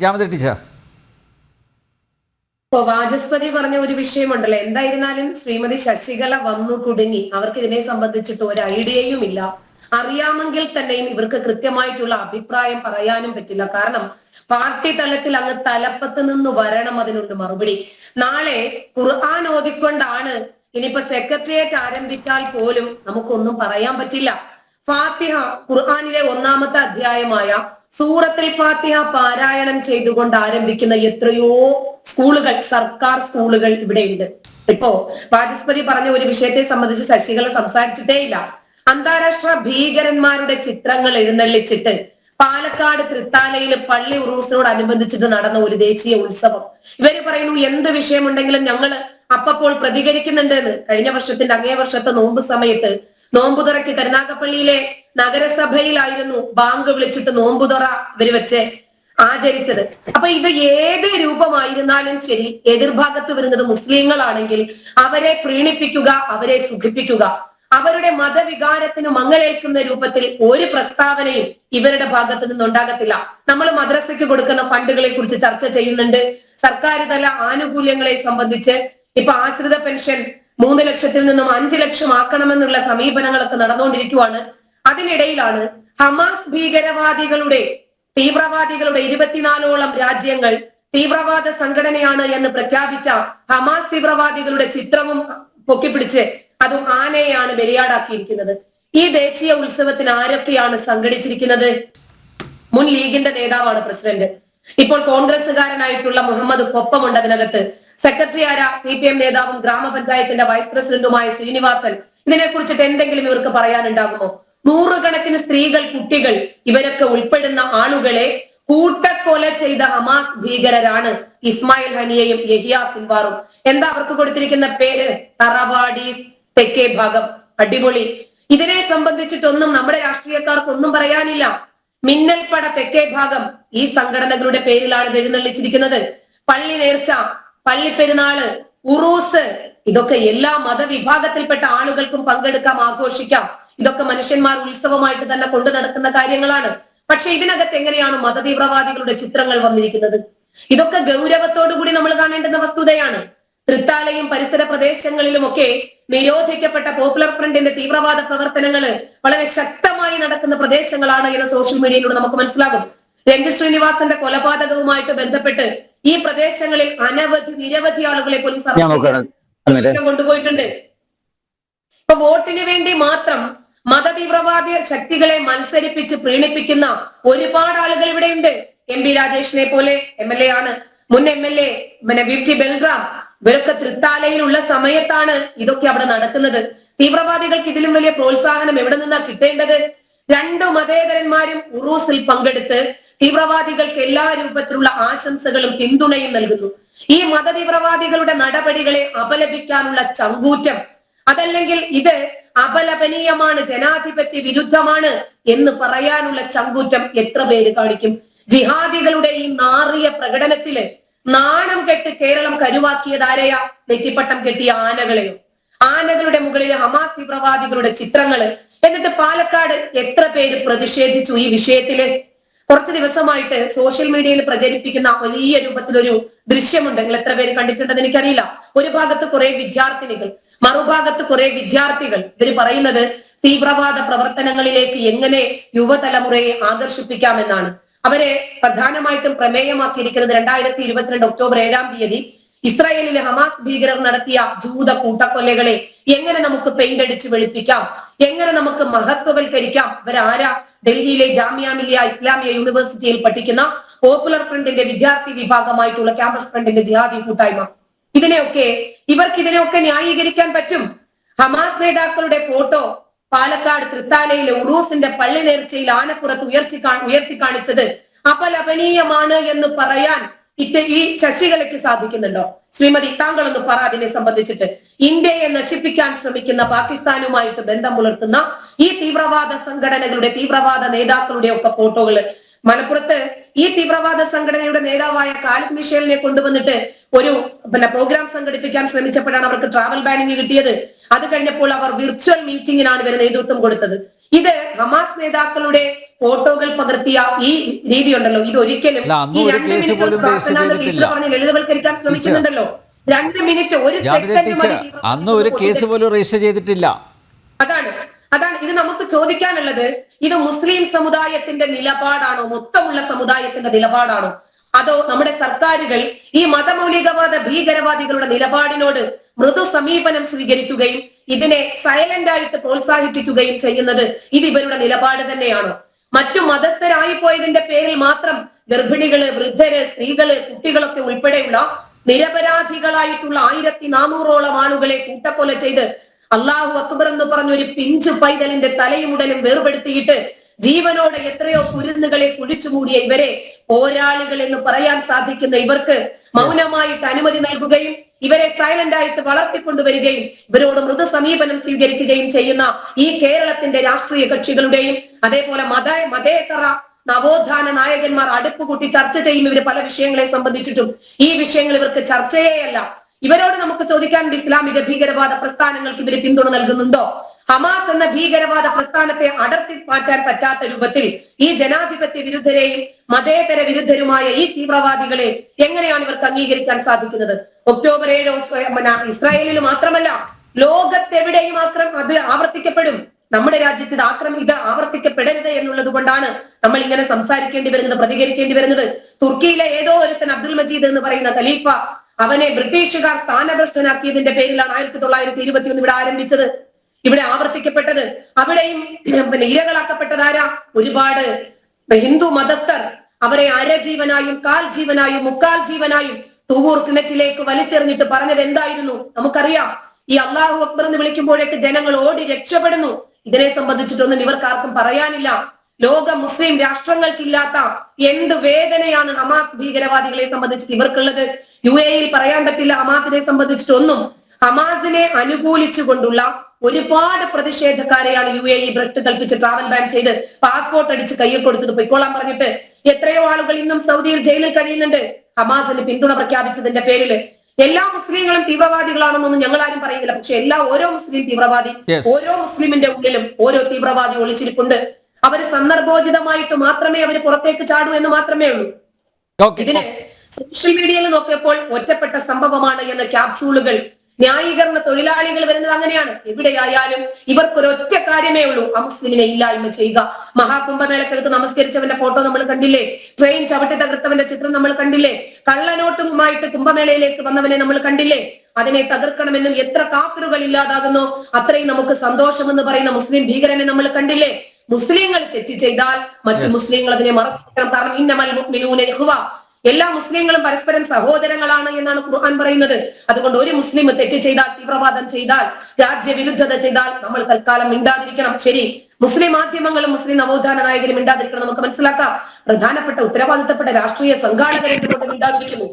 ജാമതി teacher. Vachaspati പറഞ്ഞ ഒരു വിഷയമുണ്ടല്ലോ, എന്തായിരുന്നാലും ശ്രീമതി ശശികല വന്നു കുടുങ്ങി. അവർക്ക് ഇതിനെ സംബന്ധിച്ചിട്ട് ഒരു ഐഡിയയും ഇല്ല. അറിയാമെങ്കിൽ തന്നെയും ഇവർക്ക് കൃത്യമായിട്ടുള്ള അഭിപ്രായം പറയാനും പറ്റില്ല. കാരണം പാർട്ടി തലത്തിൽ അങ്ങ് തലപ്പത്ത് നിന്ന് വരണം അതിനുള്ള മറുപടി. നാളെ ഖുർആൻ ഓതിക്കൊണ്ടാണ് ഇനിയിപ്പോ സെക്രട്ടേറിയറ്റ് ആരംഭിച്ചാൽ പോലും നമുക്കൊന്നും പറയാൻ പറ്റില്ല. ഫാത്തിഹ, ഖുർആനിലെ 1-ാമത്തെ അധ്യായമായ സൂറത്തുൽ ഫാത്തിഹ പാരായണം ചെയ്തുകൊണ്ട് ആരംഭിക്കുന്ന എത്രയോ സ്കൂളുകൾ, സർക്കാർ സ്കൂളുകൾ ഇവിടെയുണ്ട്. ഇപ്പോ വാചസ്പതി പറഞ്ഞ ഒരു വിഷയത്തെ സംബന്ധിച്ച് ശശികല സംസാരിച്ചിട്ടേ ഇല്ല. അന്താരാഷ്ട്ര ഭീകരന്മാരുടെ ചിത്രങ്ങൾ എഴുന്നള്ളിച്ചിട്ട് പാലക്കാട് തൃത്താലയിൽ പള്ളി ഉറൂസിനോടനുബന്ധിച്ചിട്ട് നടന്ന ഒരു ദേശീയ ഉത്സവം. ഇവര് പറയുന്നു എന്ത് വിഷയമുണ്ടെങ്കിലും ഞങ്ങൾ അപ്പോൾ പ്രതികരിക്കുന്നുണ്ട് എന്ന്. കഴിഞ്ഞ വർഷത്തിന്റെ അങ്ങേ വർഷത്തെ നോമ്പ് സമയത്ത് നോമ്പുതുറയ്ക്ക് കരുനാഗപ്പള്ളിയിലെ നഗരസഭയിലായിരുന്നു ബാങ്ക് വിളിച്ചിട്ട് നോമ്പുതുറ ഇവര് വെച്ച് ആചരിച്ചത്. അപ്പൊ ഇത് ഏത് രൂപമായിരുന്നാലും ശരി, എതിർഭാഗത്ത് വരുന്നത് മുസ്ലിങ്ങളാണെങ്കിൽ അവരെ പ്രീണിപ്പിക്കുക, അവരെ സുഖിപ്പിക്കുക. അവരുടെ മതവികാരത്തിന് മങ്ങലേൽക്കുന്ന രൂപത്തിൽ ഒരു പ്രസ്താവനയും ഇവരുടെ ഭാഗത്ത് നിന്നുണ്ടാകത്തില്ല. നമ്മൾ മദ്രസയ്ക്ക് കൊടുക്കുന്ന ഫണ്ടുകളെ കുറിച്ച് ചർച്ച ചെയ്യുന്നുണ്ട്. സർക്കാർ തല ആനുകൂല്യങ്ങളെ സംബന്ധിച്ച് ഇപ്പൊ ആശ്രിത പെൻഷൻ 3 ലക്ഷത്തിൽ നിന്നും 5 ലക്ഷം ആക്കണമെന്നുള്ള സമീപനങ്ങളൊക്കെ നടന്നുകൊണ്ടിരിക്കുവാണ്. അതിനിടയിലാണ് ഹമാസ് ഭീകരവാദികളുടെ തീവ്രവാദികളുടെ 24ഓളം രാജ്യങ്ങൾ തീവ്രവാദ സംഘടനയാണ് എന്ന് പ്രഖ്യാപിച്ച ഹമാസ് തീവ്രവാദികളുടെ ചിത്രവും പൊക്കിപ്പിടിച്ച് അതും ആനയെയാണ് ബലിയാടാക്കിയിരിക്കുന്നത്. ഈ ദേശീയ ഉത്സവത്തിന് ആരൊക്കെയാണ് സംഘടിച്ചിരിക്കുന്നത്? മുൻ ലീഗിന്റെ നേതാവാണ് പ്രസിഡന്റ്. ഇപ്പോൾ കോൺഗ്രസുകാരനായിട്ടുള്ള മുഹമ്മദ് കൊപ്പമുണ്ട് അതിനകത്ത്. സെക്രട്ടറി ആര? CPM നേതാവും ഗ്രാമപഞ്ചായത്തിന്റെ വൈസ് പ്രസിഡന്റുമായ ശ്രീനിവാസൻ. ഇതിനെക്കുറിച്ചിട്ട് എന്തെങ്കിലും ഇവർക്ക് പറയാനുണ്ടാകുമോ? 100 കണക്കിന് സ്ത്രീകൾ, കുട്ടികൾ, ഇവരൊക്കെ ഉൾപ്പെടുന്ന ആളുകളെ കൂട്ടക്കൊല ചെയ്ത ഹമാസ് ഭീകരരാണ് ഇസ്മായിൽ ഹനിയയും യഹിയ സിൻവാറും. എന്താ അവർക്ക് കൊടുത്തിരിക്കുന്ന പേര്? തറവാടീസ് തെക്കേ ഭാഗം. അടിപൊളി. ഇതിനെ സംബന്ധിച്ചിട്ടൊന്നും നമ്മുടെ രാഷ്ട്രീയക്കാർക്കൊന്നും പറയാനില്ല. മിന്നൽപ്പട തെക്കേ ഭാഗം ഈ സംഘടനകളുടെ പേരിലാണ് ഇത് എഴുന്നള്ളിച്ചിരിക്കുന്നത്. പള്ളി നേർച്ച, പള്ളിപ്പെരുന്നാള്, ഉറൂസ്, ഇതൊക്കെ എല്ലാ മതവിഭാഗത്തിൽപ്പെട്ട ആളുകൾക്കും പങ്കെടുക്കാം, ആഘോഷിക്കാം. ഇതൊക്കെ മനുഷ്യന്മാർ ഉത്സവമായിട്ട് തന്നെ കൊണ്ടു നടക്കുന്ന കാര്യങ്ങളാണ്. പക്ഷെ ഇതിനകത്ത് എങ്ങനെയാണ് മതതീവ്രവാദികളുടെ ചിത്രങ്ങൾ വന്നിരിക്കുന്നത്? ഇതൊക്കെ ഗൗരവത്തോടു കൂടി നമ്മൾ കാണേണ്ടുന്ന വസ്തുതയാണ്. തൃത്താലയും പരിസര പ്രദേശങ്ങളിലുമൊക്കെ നിരോധിക്കപ്പെട്ട പോപ്പുലർ ഫ്രണ്ടിന്റെ തീവ്രവാദ പ്രവർത്തനങ്ങൾ വളരെ ശക്തമായി നടക്കുന്ന പ്രദേശങ്ങളാണ് എന്ന് സോഷ്യൽ മീഡിയയിലൂടെ നമുക്ക് മനസ്സിലാകും. രഞ്ജിത് ശ്രീനിവാസന്റെ കൊലപാതകവുമായിട്ട് ബന്ധപ്പെട്ട് ഈ പ്രദേശങ്ങളിൽ നിരവധി ആളുകളെ പോലീസ് കൊണ്ടുപോയിട്ടുണ്ട്. ഇപ്പൊ വോട്ടിന് വേണ്ടി മാത്രം മതതീവ്രവാദി ശക്തികളെ മത്സരിപ്പിച്ച് പ്രീണിപ്പിക്കുന്ന ഒരുപാട് ആളുകൾ ഇവിടെയുണ്ട്. MP രാജേഷിനെ പോലെ MLA ആണ്, മുൻ MLA VT ബൽറാം. ഇവരൊക്കെ തൃത്താലയിലുള്ള സമയത്താണ് ഇതൊക്കെ അവിടെ നടക്കുന്നത്. തീവ്രവാദികൾക്ക് ഇതിലും വലിയ പ്രോത്സാഹനം എവിടെ നിന്നാ കിട്ടേണ്ടത്? 2 മതേതരന്മാരും ഉറൂസിൽ പങ്കെടുത്ത് തീവ്രവാദികൾക്ക് എല്ലാ രൂപത്തിലുള്ള ആശംസകളും പിന്തുണയും നൽകുന്നു. ഈ മതതീവ്രവാദികളുടെ നടപടികളെ അപലപിക്കാനുള്ള ചങ്കൂറ്റം, അതല്ലെങ്കിൽ ഇത് അപലപനീയമാണ്, ജനാധിപത്യ വിരുദ്ധമാണ് എന്ന് പറയാനുള്ള ചങ്കൂറ്റം എത്ര പേര് കാണിക്കും? ജിഹാദികളുടെ ഈ നാറിയ പ്രകടനത്തില് നാണം കെട്ട് കേരളം കരുവാക്കിയത് ആരെയാ? നെറ്റിപ്പട്ടം കെട്ടിയ ആനകളെയോ? ആനകളുടെ മുകളിൽ ഹമാസ് തീവ്രവാദികളുടെ ചിത്രങ്ങള്. എന്നിട്ട് പാലക്കാട് എത്ര പേര് പ്രതിഷേധിച്ചു ഈ വിഷയത്തില്? കുറച്ച് ദിവസമായിട്ട് സോഷ്യൽ മീഡിയയിൽ പ്രചരിപ്പിക്കുന്ന വലിയ രൂപത്തിലൊരു ദൃശ്യമുണ്ട്. നിങ്ങൾ എത്ര പേര് കണ്ടിട്ടുണ്ടെന്ന് എനിക്കറിയില്ല. ഒരു ഭാഗത്ത് കുറെ വിദ്യാർത്ഥിനികൾ, മറുഭാഗത്ത് കുറെ വിദ്യാർത്ഥികൾ. ഇവര് പറയുന്നത് തീവ്രവാദ പ്രവർത്തനങ്ങളിലേക്ക് എങ്ങനെ യുവതലമുറയെ ആകർഷിപ്പിക്കാമെന്നാണ്. അവരെ പ്രധാനമായിട്ടും പ്രമേയമാക്കിയിരിക്കുന്നത് 2022 ഒക്ടോബർ 7-ാം തീയതി ഇസ്രായേലിലെ ഹമാസ് ഭീകരർ നടത്തിയ ജൂത കൂട്ടക്കൊലകളെ എങ്ങനെ നമുക്ക് പെയിന്റ് അടിച്ച് വെളുപ്പിക്കാം, എങ്ങനെ നമുക്ക് മഹത്വവൽക്കരിക്കാം. ഇവരാരാ? ഡൽഹിയിലെ ജാമിയ മില്ലിയ ഇസ്ലാമിയ യൂണിവേഴ്സിറ്റിയിൽ പഠിക്കുന്ന പോപ്പുലർ ഫ്രണ്ടിന്റെ വിദ്യാർത്ഥി വിഭാഗമായിട്ടുള്ള ക്യാമ്പസ് ഫ്രണ്ടിന്റെ ജിഹാദി കൂട്ടായ്മ. ഇതിനെയൊക്കെ ന്യായീകരിക്കാൻ പറ്റും. ഹമാസ് നേതാക്കളുടെ ഫോട്ടോ പാലക്കാട് തൃത്താലയിലെ ഉറൂസിന്റെ പള്ളി നേർച്ചയിൽ ആനപ്പുറത്ത് ഉയർത്തി കാണിച്ചത് അപലപനീയമാണ് എന്ന് പറയാൻ ഈ ശശികലയ്ക്ക് സാധിക്കുന്നുണ്ടോ? ശ്രീമതി, താങ്കളൊന്ന് പറ അതിനെ സംബന്ധിച്ചിട്ട്. ഇന്ത്യയെ നശിപ്പിക്കാൻ ശ്രമിക്കുന്ന പാകിസ്ഥാനുമായിട്ട് ബന്ധം പുലർത്തുന്ന ഈ തീവ്രവാദ സംഘടനകളുടെ, തീവ്രവാദ നേതാക്കളുടെ ഒക്കെ ഫോട്ടോകള് മലപ്പുറത്ത് ഈ തീവ്രവാദ സംഘടനയുടെ നേതാവായ ഖാലിദ് മിഷേലിനെ കൊണ്ടുവന്നിട്ട് ഒരു പ്രോഗ്രാം സംഘടിപ്പിക്കാൻ ശ്രമിച്ചപ്പോഴാണ് അവർക്ക് ട്രാവൽ ബാനിങ് കിട്ടിയത്. അത് കഴിഞ്ഞപ്പോൾ അവർ വിർച്വൽ മീറ്റിംഗിനാണ് ഇവർ നേതൃത്വം കൊടുത്തത്. ഇത് ഹമാസ് നേതാക്കളുടെ ഫോട്ടോകൾ പകർത്തിയ ഈ രീതി ഉണ്ടല്ലോ, ഇത് ഒരിക്കലും ഈ 2 മിനിറ്റ് പ്രാർത്ഥന പറഞ്ഞ് ലളിതവൽക്കരിക്കാൻ ശ്രമിക്കുന്നുണ്ടല്ലോ. 2 മിനിറ്റ്, ഒരു സെക്കൻഡ് അന്ന് ഒരു കേസ് പോലും രജിസ്റ്റർ ചെയ്തിട്ടില്ല. അതാണ് ഇത് നമുക്ക് ചോദിക്കാനുള്ളത്. ഇത് മുസ്ലിം സമുദായത്തിന്റെ നിലപാടാണോ, മൊത്തമുള്ള സമുദായത്തിന്റെ നിലപാടാണോ, അതോ നമ്മുടെ സർക്കാരുകൾ ഈ മതമൗലികവാദ ഭീകരവാദികളുടെ നിലപാടിനോട് മൃദു സമീപനം സ്വീകരിക്കുകയും ഇതിനെ സൈലന്റ് ആയിട്ട് പ്രോത്സാഹിപ്പിക്കുകയും ചെയ്യുന്നത് ഇത് ഇവരുടെ നിലപാട് തന്നെയാണോ? മറ്റു മതസ്ഥരായി പോയതിന്റെ പേരിൽ മാത്രം ഗർഭിണികള്, വൃദ്ധര്, സ്ത്രീകള്, കുട്ടികളൊക്കെ ഉൾപ്പെടെയുള്ള നിരപരാധികളായിട്ടുള്ള 1400ഓളം ആളുകളെ കൂട്ടക്കൊല ചെയ്ത് അള്ളാഹു അക്ബർ എന്ന് പറഞ്ഞ ഒരു പിഞ്ചു പൈതലിന്റെ തലയും ഉടലും വേർപെടുത്തിയിട്ട് ജീവനോടെ എത്രയോ കുരുന്നുകളെ കുഴിച്ചു മൂടിയ ഇവരെ പോരാളികൾ എന്ന് പറയാൻ സാധിക്കുന്ന ഇവർക്ക് മൗനമായിട്ട് അനുമതി നൽകുകയും ഇവരെ സൈലന്റ് ആയിട്ട് വളർത്തിക്കൊണ്ടുവരികയും ഇവരോട് മൃദു സമീപനം സ്വീകരിക്കുകയും ചെയ്യുന്ന ഈ കേരളത്തിന്റെ രാഷ്ട്രീയ കക്ഷികളുടെയും അതേപോലെ മതേതര നവോത്ഥാന നായകന്മാർ അടുപ്പുകൂട്ടി ചർച്ച ചെയ്യും ഇവര് പല വിഷയങ്ങളെ സംബന്ധിച്ചിട്ടും. ഈ വിഷയങ്ങൾ ഇവർക്ക് ചർച്ചയേയല്ല. ഇവരോട് നമുക്ക് ചോദിക്കാനുണ്ട്, ഇസ്ലാമിക ഭീകരവാദ പ്രസ്ഥാനങ്ങൾക്ക് ഇവര് പിന്തുണ നൽകുന്നുണ്ടോ? ഹമാസ് എന്ന ഭീകരവാദ പ്രസ്ഥാനത്തെ അടർത്തി മാറ്റാൻ പറ്റാത്ത രൂപത്തിൽ ഈ ജനാധിപത്യ വിരുദ്ധരെയും മതേതര വിരുദ്ധരുമായ ഈ തീവ്രവാദികളെ എങ്ങനെയാണ് ഇവർക്ക് അംഗീകരിക്കാൻ സാധിക്കുന്നത്? ഒക്ടോബർ 7 ഇസ്രായേലിൽ മാത്രമല്ല, ലോകത്തെവിടെയും അത് ആവർത്തിക്കപ്പെടും. നമ്മുടെ രാജ്യത്ത് ഇത് ആവർത്തിക്കപ്പെടരുത് എന്നുള്ളത് കൊണ്ടാണ് നമ്മൾ ഇങ്ങനെ സംസാരിക്കേണ്ടി വരുന്നത്, പ്രതികരിക്കേണ്ടി വരുന്നത്. തുർക്കിയിലെ ഏതോ ഒരുത്തൻ അബ്ദുൽ മജീദ് എന്ന് പറയുന്ന ഖലീഫ, അവനെ ബ്രിട്ടീഷുകാർ സ്ഥാനഭ്രഷ്ടനാക്കിയതിന്റെ പേരിലാണ് 1921 ഇവിടെ ആരംഭിച്ചത്, ഇവിടെ ആവർത്തിക്കപ്പെട്ടത്. അവിടെയും ഇരകളാക്കപ്പെട്ടതാരാ? ഒരുപാട് ഹിന്ദു മതസ്ഥർ. അവരെ അരജീവനായും കാൽ ജീവനായും മുക്കാൽ ജീവനായും തൂവൂർ കിണറ്റിലേക്ക് വലിച്ചെറിഞ്ഞിട്ട് പറഞ്ഞത് എന്തായിരുന്നു നമുക്കറിയാം. ഈ അള്ളാഹു അക്ബർ എന്ന് വിളിക്കുമ്പോഴേക്ക് ജനങ്ങൾ ഓടി രക്ഷപ്പെടുന്നു. ഇതിനെ സംബന്ധിച്ചിട്ടൊന്നും ഇവർക്കാർക്കും പറയാനില്ല. ലോക മുസ്ലിം രാഷ്ട്രങ്ങൾക്കില്ലാത്ത എന്ത് വേദനയാണ് ഹമാസ് ഭീകരവാദികളെ സംബന്ധിച്ചിട്ട് ഇവർക്കുള്ളത്. UAE പറയാൻ പറ്റില്ല ഹമാസിനെ സംബന്ധിച്ചിട്ടൊന്നും. ഹമാസിനെ അനുകൂലിച്ചുകൊണ്ടുള്ള ഒരുപാട് പ്രതിഷേധക്കാരെയാണ് UAE ബ്രട്ട് കൽപ്പിച്ച് ട്രാവൽ ബാൻ ചെയ്ത് പാസ്പോർട്ട് അടിച്ച് കയ്യിൽ കൊടുത്തത് പൊയ്ക്കോളാൻ പറഞ്ഞിട്ട്. എത്രയോ ആളുകൾ ഇന്നും സൗദിയിൽ ജയിലിൽ കഴിയുന്നുണ്ട് ഹമാസിന് പിന്തുണ പ്രഖ്യാപിച്ചതിന്റെ പേരിൽ. എല്ലാ മുസ്ലിങ്ങളും തീവ്രവാദികളാണെന്നൊന്നും ഞങ്ങൾ ആരും പറയുന്നില്ല. പക്ഷെ ഓരോ മുസ്ലിം തീവ്രവാദി, ഓരോ മുസ്ലിമിന്റെ ഉള്ളിലും ഓരോ തീവ്രവാദി ഒളിച്ചിരിപ്പുണ്ട്. അവര് സന്ദർഭോചിതമായിട്ട് മാത്രമേ അവര് പുറത്തേക്ക് ചാടൂ എന്ന് മാത്രമേ ഉള്ളൂ. ഇതിന് സോഷ്യൽ മീഡിയയിൽ നോക്കിയപ്പോൾ ഒറ്റപ്പെട്ട സംഭവമാണ് എന്ന ക്യാപ്സൂളുകൾ, ന്യായീകരണ തൊഴിലാളികൾ വരുന്നത് അങ്ങനെയാണ്. എവിടെയായാലും ഇവർക്കൊരൊറ്റ കാര്യമേ ഉള്ളൂ, ആ മുസ്ലിമിനെ ഇല്ലായ്മ ചെയ്യുക. മഹാകുംഭമേളക്കകത്ത് നമസ്കരിച്ചവന്റെ ഫോട്ടോ നമ്മൾ കണ്ടില്ലേ? ട്രെയിൻ ചവിട്ടി തകർത്തവന്റെ ചിത്രം നമ്മൾ കണ്ടില്ലേ? കള്ളനോട്ടുമായിട്ട് കുംഭമേളയിലേക്ക് വന്നവനെ നമ്മൾ കണ്ടില്ലേ? അതിനെ തകർക്കണമെന്നും എത്ര കാഫിറുകൾ ഇല്ലാതാകുന്നോ അത്രയും നമുക്ക് സന്തോഷമെന്ന് പറയുന്ന മുസ്ലിം ഭീകരനെ നമ്മൾ കണ്ടില്ലേ? മുസ്ലിങ്ങൾ തെറ്റ് ചെയ്താൽ മറ്റു മുസ്ലിങ്ങൾ അതിനെ മറക്കണം. കാരണം ഇന്നമൽ മുഅ്മിനൂന ഇഖ്വ, എല്ലാ മുസ്ലിങ്ങളും പരസ്പരം സഹോദരങ്ങളാണ് എന്നാണ് ഖുർആൻ പറയുന്നത്. അതുകൊണ്ട് ഒരു മുസ്ലിം തെറ്റ് ചെയ്താൽ, തീവ്രവാദം ചെയ്താൽ, രാജ്യവിരുദ്ധത ചെയ്താൽ നമ്മൾ തൽക്കാലം മിണ്ടാതിരിക്കണം. ശരി, മുസ്ലിം മാധ്യമങ്ങളും മുസ്ലിം നവോത്ഥാന നായകരും മിണ്ടാതിരിക്കണം, നമുക്ക് മനസ്സിലാക്കാം. പ്രധാനപ്പെട്ട ഉത്തരവാദിത്തപ്പെട്ട രാഷ്ട്രീയ സംഘാടകരെ മിണ്ടാതിരിക്കുന്നു.